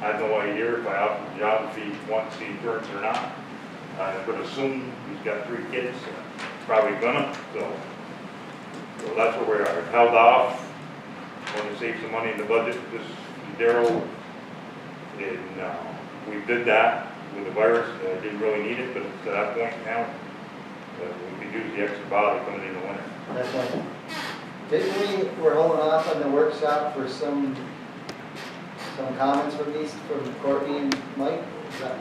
have no idea if I offer the job, if he wants the insurance or not. I'm gonna assume he's got 3 kids, probably gonna, so that's where we are. Held off, want to save some money in the budget, this Daryl, and we did that with the virus. Didn't really need it, but it's to that point now, we could use the extra body coming in the winter. That's fine. Didn't we're holding off on the workshop for some comments from Courtney and Mike? Is that?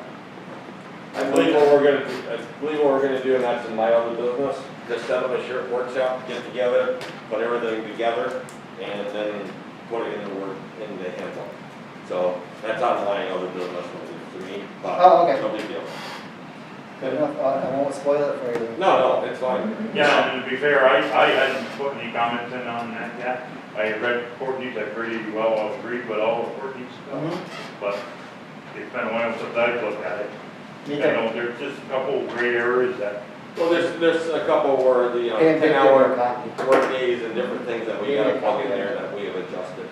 I believe what we're gonna do, and that's in my other business, just set up a short workshop, get together, put everything together, and then put it in the handbook. So that's on my other business to me, but Oh, okay. no big deal. Good enough, I won't spoil it for you. No, it's fine. Yeah, and to be fair, I hadn't put any comments in on that yet. I read Courtney's, I pretty well agreed with all of Courtney's stuff, but it's been a while since I've looked at it. Me I too. know there's just a couple of gray areas that, Well, there's a couple where the And take 10-hour your copy. work days and different things that we Yeah, gotta yeah, plug in yeah. there that we have adjusted.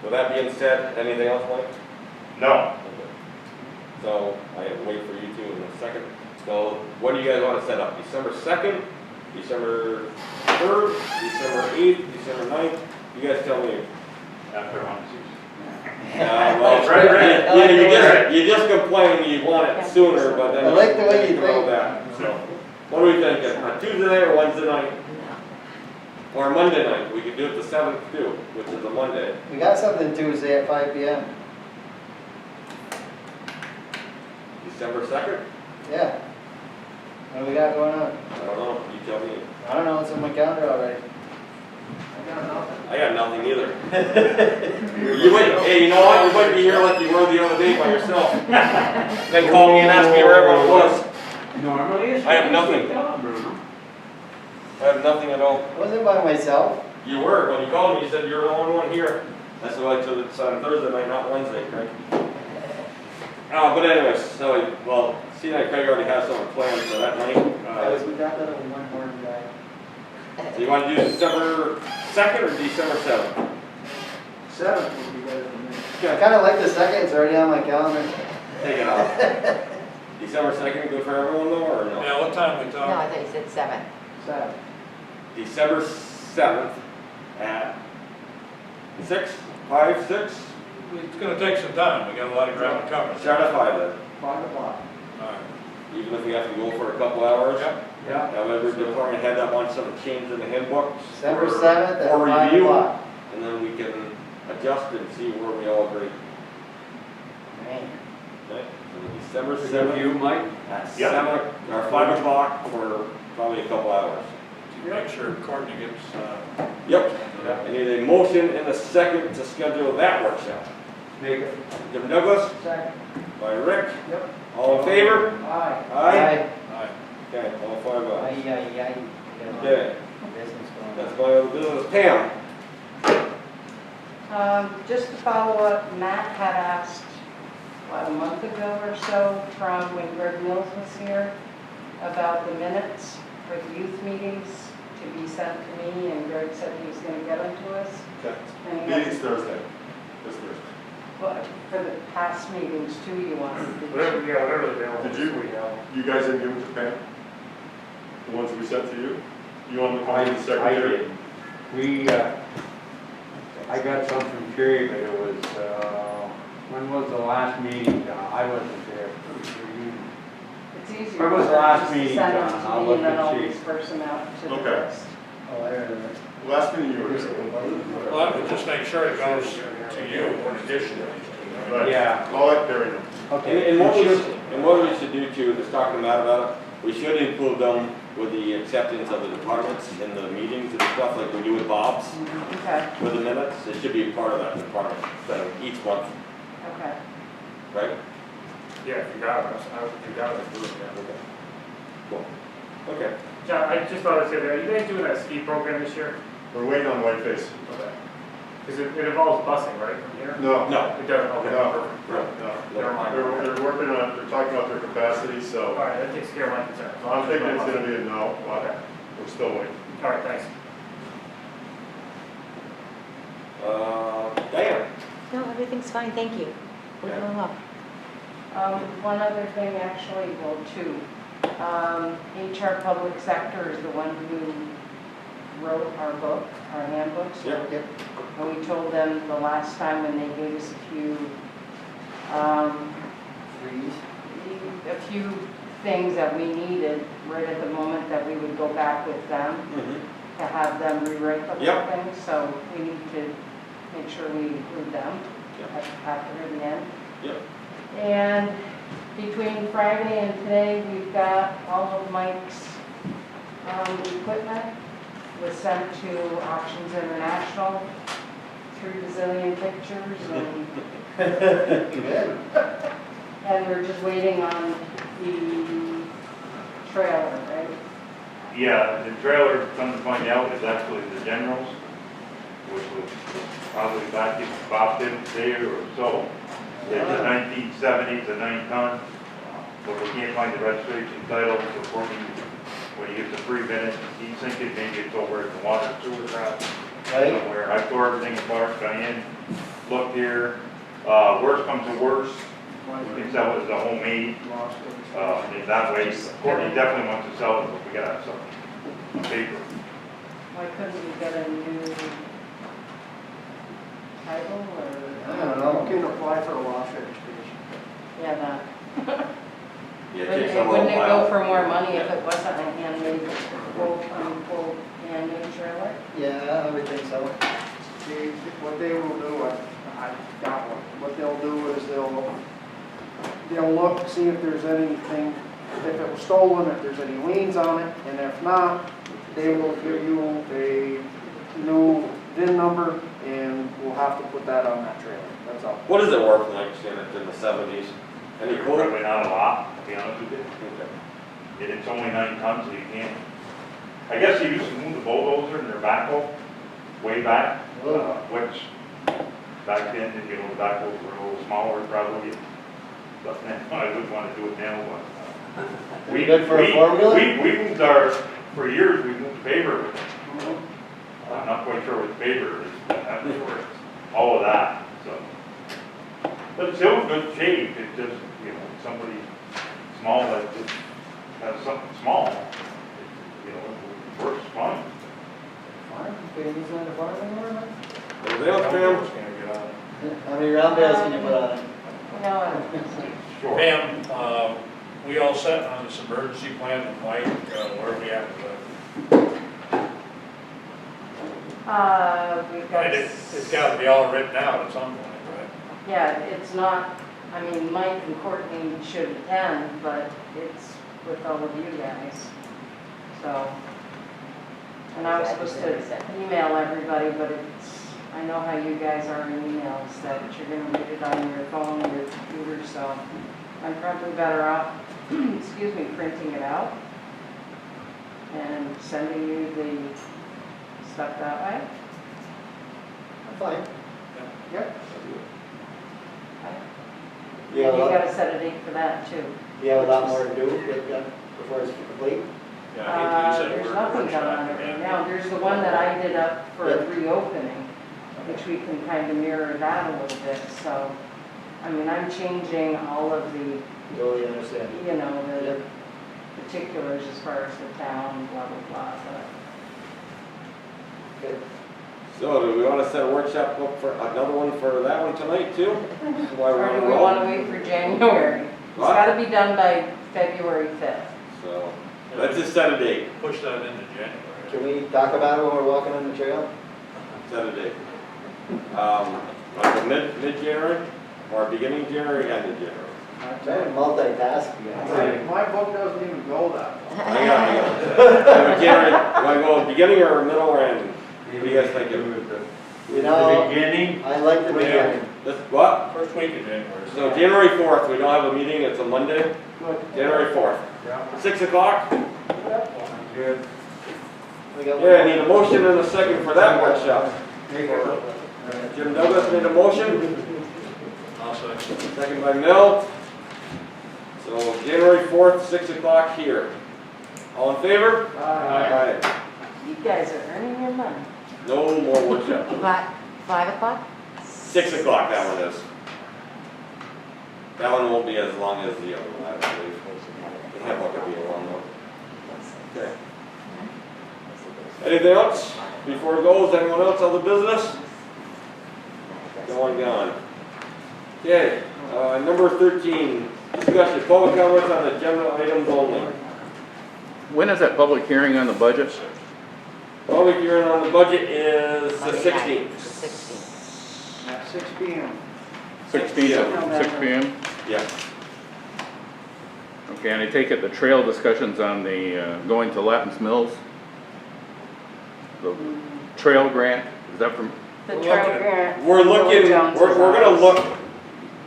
With that being said, anything else, Mike? no, So I have to wait for you two in a second. So what do you guys want to set up? December 2nd, December 3rd, December 8th, December 9th? You guys tell me. after on Well, Right. you just complain you want it sooner, but then I like the way you throw think. that. So what are we thinking? A Tuesday night or Wednesday night? Or Monday night? We could do it the 7th too, which is a Monday. We got something Tuesday at 5 p.m. December 2nd? Yeah. What do we got going on? I don't know. You tell me. I don't know, it's on my calendar already. I got nothing either. Hey, you know what? You might be here like you were the other day by yourself. Then call me and ask me where everyone was. Normally it's. I have nothing. I have nothing at all. I wasn't by myself. You were. When you called me, you said you're the only one here. That's why I told it's on Thursday night, not Wednesday, right? But anyways, so, well, see, Craig already has something planned for that night. I was with that little one-horn guy. So you want to do December 2nd or December 7th? 7th would be better than me. I kind of like the second, it's already on my calendar. Take it off. December 2nd, good for everyone though, or no? Now, what time we No, talking? I thought you said 7. 7th. December 7th at 6, 5, 6? It's gonna take some time, we got a lot of ground to cover. Start at 5 then. 5 o'clock. All right. Even if we have to go for a couple hours. Yep. Yeah. Have every department head that wants something changed in the handbook. December for- 7th at for 5 review, o'clock. and then we can adjust and see where we all agree. Man. Okay? So December Is that 7th you, Mike? at Yep. 7 or 5 o'clock for probably a couple hours. Make sure Courtney gets, Yep. I need a motion and a second to schedule that workshop. Make it. Jim Douglas, Second. by Rick. Yep. All in favor? Aye. Aye. aye. Okay, all 5 ayes. Aye. Okay, Business going that's on. my other business. Pam? Just to follow up, Matt had asked, what, a month ago or so, from when Greg Mills was here, about the minutes for the youth meetings to be sent to me, and Greg said he was gonna get them to us. Okay. And he Meeting's hasn't- Thursday, this Thursday. But for the past meetings too, you wanted to. Whatever the bill. Did you? You guys didn't give them to Pam? The ones we sent to you? You want them to come to the secretary? did. We, I got some from Terry, but it was, when was the last meeting, John? I wasn't there. It's easier. When was the last just to meeting, send John? it to I'll me look and then and I'll see. disperse them out to the Okay. rest. Oh, there it is. Last meeting you were Here's here. the- Well, I would just make sure it goes to you in addition to. Right. Yeah. I'll let Barry know. And what we should do too, just talking to Matt about it, we should include them with the acceptance of the departments in the meetings and stuff like we do with Bob's, Okay, with the minutes, it should be a part of that department thing each month, okay. right? Yeah, if you got it, you got it, do it, yeah. Okay. Cool. Okay. John, I just thought I'd say that, are you guys doing that ski program this year? We're waiting on Whiteface. Okay. Because it involves busing, right, from here? No. No. It doesn't, okay, No. perfect. No. Never mind. They're working on, they're talking about their capacity, All so right, that takes care of my concern. I'm thinking it's gonna be a no, Okay, but we're still waiting. all right, thanks. Diane? No, everything's fine, thank you. We're Okay. doing well. One other thing, actually, well, two. HR Public Sector is the one who wrote our book, our handbooks. Yep. And we told them the last time when they gave us a few things that we needed right at the moment that we would go back with them Mm-hmm. to have them rewrite the whole Yep. thing. So we need to make sure we include them Yep. after the end. Yep. And between Friday and today, we've got all of Mike's equipment was sent to Auctions International, 3 bazillion pictures, and we're just waiting on the trailer, right? Yeah, the trailer, come to find out, is actually the General's, which was probably back in Bob Tibbs' day or so. It's a 1970s, a 9-ton, but we can't find the registration title, so when he gets a free minute, he's thinking maybe it's over at the water sewer trap somewhere. I tore everything apart, Diane looked here, worst comes to worst, we can sell it as a homemade, in that way. Courtney definitely wants to sell it, but we gotta have something on paper. Why couldn't we get a new title I or? don't know, you can apply for a loss registration. Yeah, that. Yeah, it Wouldn't takes it a little wouldn't it go while. for more money if it wasn't a handmade, full handmade trailer? Yeah, I would think so. What they will do, I got one, what they'll do is they'll look, see if there's anything, if it was stolen, if there's any liens on it, and if not, they will give you a new VIN number, and we'll have to put that on that trailer, that's all. What is it worth next year in the 70s? Any quote? Probably not a lot, to be honest with you. Okay. It's only 9 tons, so you can't. I guess they used to move the bulldozer and their backhoe way back, which back then, you know, the backhoes were a little smaller probably. But man, I wouldn't want to do it now, but. Is it good for a formula? We moved for years, we moved paper. I'm not quite sure what paper is, but that's for all of that, so. But it's still in good shape, it's just, you know, somebody small that just has something small, you know, it works fine. Fine, you can use it in the farm anymore, Anything else, Pam? How many round bales can you put on it? No, Sure. Pam, we all set on this emergency plan with Mike, where are we at with we've that? got. It's gotta be all written out at some point, right? Yeah, it's not, I mean, Mike and Courtney should attend, but it's with all of you guys, so. And I was supposed to email everybody, but it's, I know how you guys are in emails, that you're gonna read it on your phone or your computer, so I'm probably better off, excuse me, printing it out and sending you the stuff that way. I'm fine. Yep. You have a You lot, gotta set a date for that too. you have a lot more to do before it's complete? Yeah, I hate to use that There's word nothing done on workshop it right again. now. There's the one that I did up for Yeah. reopening, which we can kind of mirror that a little bit, so. I mean, I'm changing all of the, Totally understand. you know, the particulars as far as the town, blah, blah, blah, but. Okay. So, do we want to set a workshop up for another one for that one tonight too? While we're Or on do the we roll? want to wait for January? It's What? gotta be done by February 5th. So, let's just set a date. Push that into January. Can we talk about it when we're walking on the trail? Set a date. Like a mid-January, or beginning of January, end of January? I'm trying to multitask here. My book doesn't even go that far. Hang on. January, you wanna go beginning or middle or end? What do you guys think? You know, Beginning, I like the beginning. This, what? first week of January. So January 4th, we don't have a meeting, it's a Monday, January 4th. 6 o'clock? Good. We got Yeah, I need a motion and a second for that workshop. Jim Douglas made a motion, I'll second. second by Mel. So January 4th, 6 o'clock here. All in favor? Aye. You guys are earning your money. No more workshops. But 5 o'clock? 6 o'clock, that one is. That one won't be as long as the other one, I believe. The handbook will be a long one. Okay. Anything else before it goes? Anyone else, other business? Gone. Okay, number 13, discussion, public comments on agenda items only. When is that public hearing on the budget? Public hearing on the budget is the Monday night, 16th. the 16th. At 6 p.m. 6 p.m.? Yeah. Okay, and I take it the trail discussions on the, going to Latins Mills? The trail grant, is that from, The trail grant. We're looking, Jones' we're gonna office. look,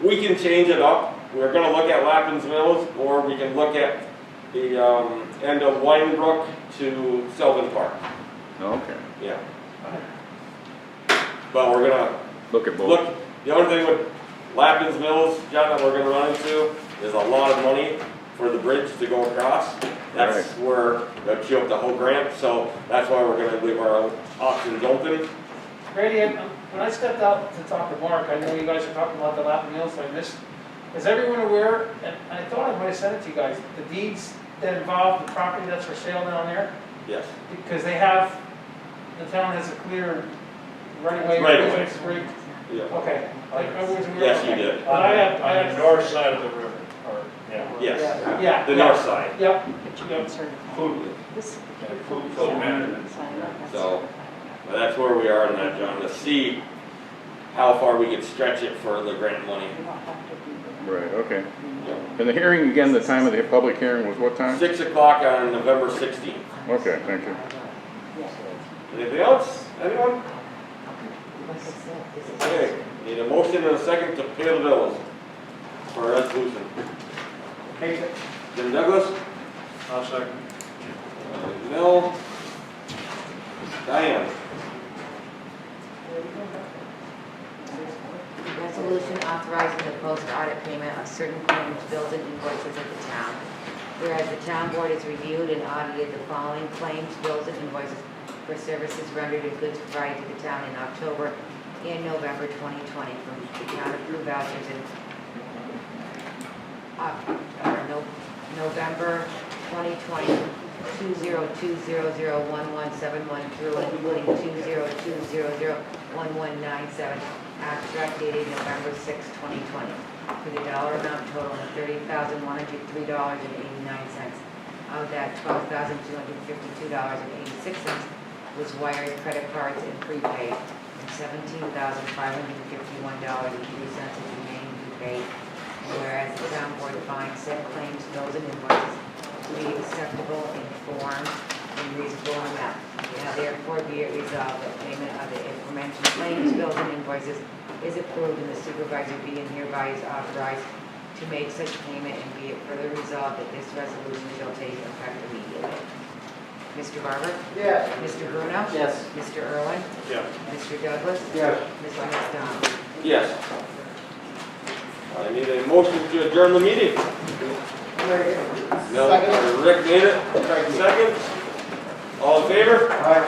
we can change it up. We're gonna look at Lappin's Mills, or we can look at the, end of Winebrook to Sylvan Park. okay, Yeah. But we're gonna look at both. look, the only thing with Lappin's Mills, John, that we're gonna run into is a lot of money for the bridge to go across. That's where they'll chew up the whole grant, so that's why we're gonna leave our options open. Brady, when I stepped out to talk to Mark, I know you guys are talking about the Latin Mills, so I missed. Is everyone aware, and I thought I might have sent it to you guys, the deeds that involve the property that's for sale down there? Yes. Because they have, the town has a clear right-of-way. Right-of-way. Yeah. Okay. Like, everyone's aware? Yes, you Okay. did. But I have, On the north side of the river, or, yeah. Yes. Yeah. The north side. Yep. Food, This- food management. So, but that's where we are on that, John, to see how far we can stretch it for the grant money. Right, okay. And the hearing, again, the time of the public hearing was what time? 6 o'clock on November 16th. Okay, thank you. Anything else? Anyone? Okay, need a motion and a second to pay the bills for a resolution. Jim Douglas? I'll second. Mel? Diane? Resolution authorizing the post-audit payment of certain claims, bills, and invoices of the town. Whereas the town board has reviewed and audited the following claims, bills, and invoices for services rendered and goods provided to the town in October and November 2020 from the town approved vouchers in November 2020, 202001171 through and including 202001197, abstract dated November 6, 2020, for the dollar amount totaling $30,103.89. Of that, $12,252.86 was wires, credit cards, and prepaid, and $17,551.03 is remaining to be paid. And whereas the town board finds said claims, bills, and invoices to be acceptable in form and reasonable amount. Now therefore be it resolved that payment of the aforementioned claims, bills, and invoices is approved and the supervisor be and hereby is authorized to make such payment, and be it further resolved that this resolution shall take effect immediately. Mr. Barber? Yes. Mr. Bruno? Yes. Mr. Irwin? Yeah. Mr. Douglas? Yes. Mr. McDonald? Yes. I need a motion to adjourn the meeting. No, Rick made it, Craig second. All in favor? Aye.